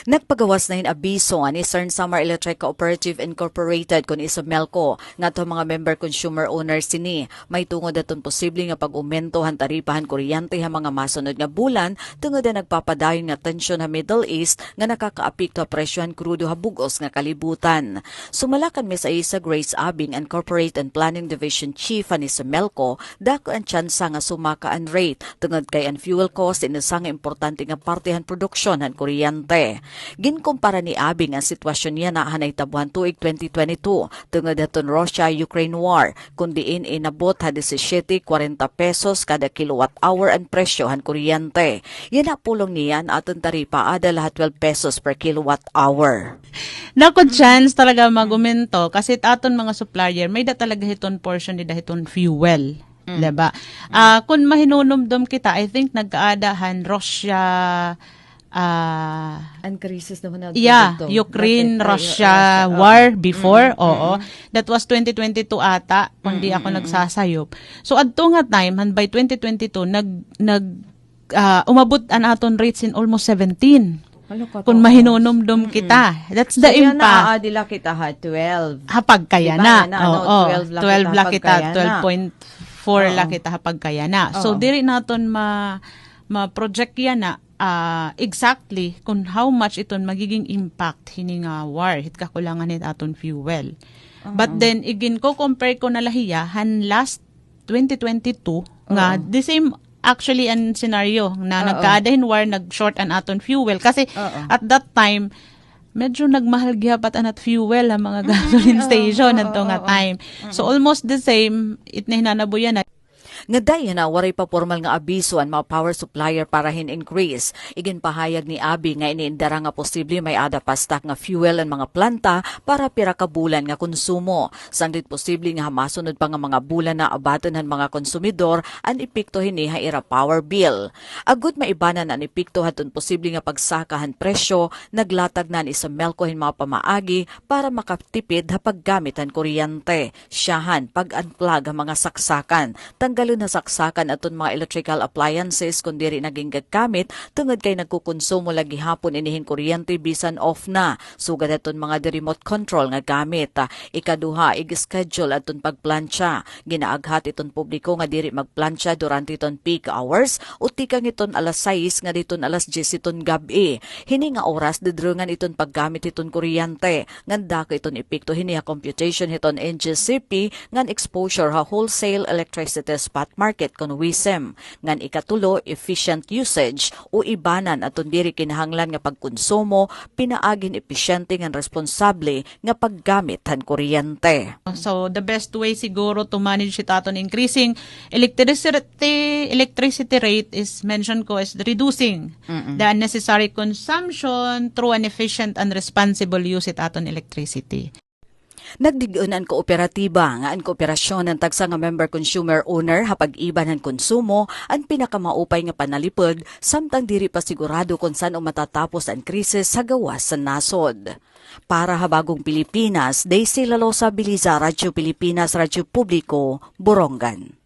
Nagpagawas na abiso ni Eastern Samar Electric Cooperative Incorporated kun Isomelco nga to mga member consumer owners sini may tungod aton posible nga pag-aumento han taripahan kuryente ha mga masunod nga bulan tungod na nagpapadayon nga tensyon ha Middle East nga nakakaapekto presyohan krudo ha bugos nga kalibutan. Sumalakan mi sa isa Grace Abing and Corporate and Planning Division Chief ni Isomelco dako ang tsansa nga sumaka ang rate tungod kay ang fuel cost inusang importante nga parte han produksyon han kuryente. Ginkumpara ni Abing ang sitwasyon niya na hanay tabuhan tuig 2022 tungod daton Russia-Ukraine war kundiin inabot ha 17.40 pesos kada kilowatt hour ang presyo han kuryente. Yan na pulong niya ang aton taripa ada lahat 12 pesos per kilowatt hour. Nako chance talaga magumento kasi aton mga supplier may da talaga hiton portion ni dahiton fuel. Diba? Kung mahinunumdum kita, I think nagkaadahan Russia Ang krisis naman Ukraine-Russia war before. Oo. That was 2022 ata, kung di ako nagsasayop. So, adto nga time, by 2022, umabot ang aton rates in almost 17. Kung mahinunumdum kita. That's the impact. Dila kita ha, 12. Hapag kaya diba, na. Oo. 12 la kita, 12.4 la kita hapag kaya na. So, diri naton ma-project yan na exactly kung how much iton magiging impact hini nga war hit kakulangan nit aton fuel. But then again ko compare ko na lahiya han last 2022 nga the same actually an scenario na nagkaadahin war nag-short an aton fuel kasi at that time medyo nagmahal gyapon anat fuel ang mga gasoline station adto nga time. So almost the same it na hinanabuyan na nga dayon na waray pa formal nga abiso ang mga power supplier para hin-increase. Igin pahayag ni Abi nga iniindara nga posible may ada pa stock nga fuel ang mga planta para pira ka bulan nga konsumo. Sandit posible nga masunod pa nga mga bulan na abaton han mga konsumidor ang epekto hini ha ira power bill. Agud maibanan ang epekto haton posible nga pagsakahan presyo, naglatag na ni Isomelco hin mga pamaagi para makatipid ha paggamit han kuryente. Siyahan pag-unplug ang mga saksakan. Tanggalon na saksakan aton mga electrical appliances kung diri naging gagamit tungod kay nagkukonsumo lagi hapon inihin kuryente bisan off na. Sugad aton mga remote control nga gamit. Ikaduha, i-schedule aton pagplansya. Ginaaghat iton publiko nga diri magplansya durante iton peak hours o tikang iton alas 6 nga diton alas 10 iton gabi. Hini nga oras didrungan iton paggamit iton kuryente. Nganda ka iton epekto hini ha computation iton NGCP ngan exposure ha wholesale electricity spot market kon WISM ngan ikatulo efficient usage o ibanan aton diri kinahanglan nga pagkonsumo pinaagin epesyente ngan responsable nga paggamit han kuryente. So the best way siguro to manage it aton increasing electricity rate is mentioned ko is reducing the unnecessary consumption through an efficient and responsible use it aton electricity. Nagdig-on ang kooperatiba nga ang kooperasyon ng tagsa nga member consumer owner hapag-iban ng konsumo ang pinakamaupay nga panalipod samtang diri pa sigurado kung saan matatapos ang krisis sa gawas sa nasod. Para habagong Pilipinas, Daisy Lalosa Biliza, Radyo Pilipinas, Radyo Publiko, Borongan.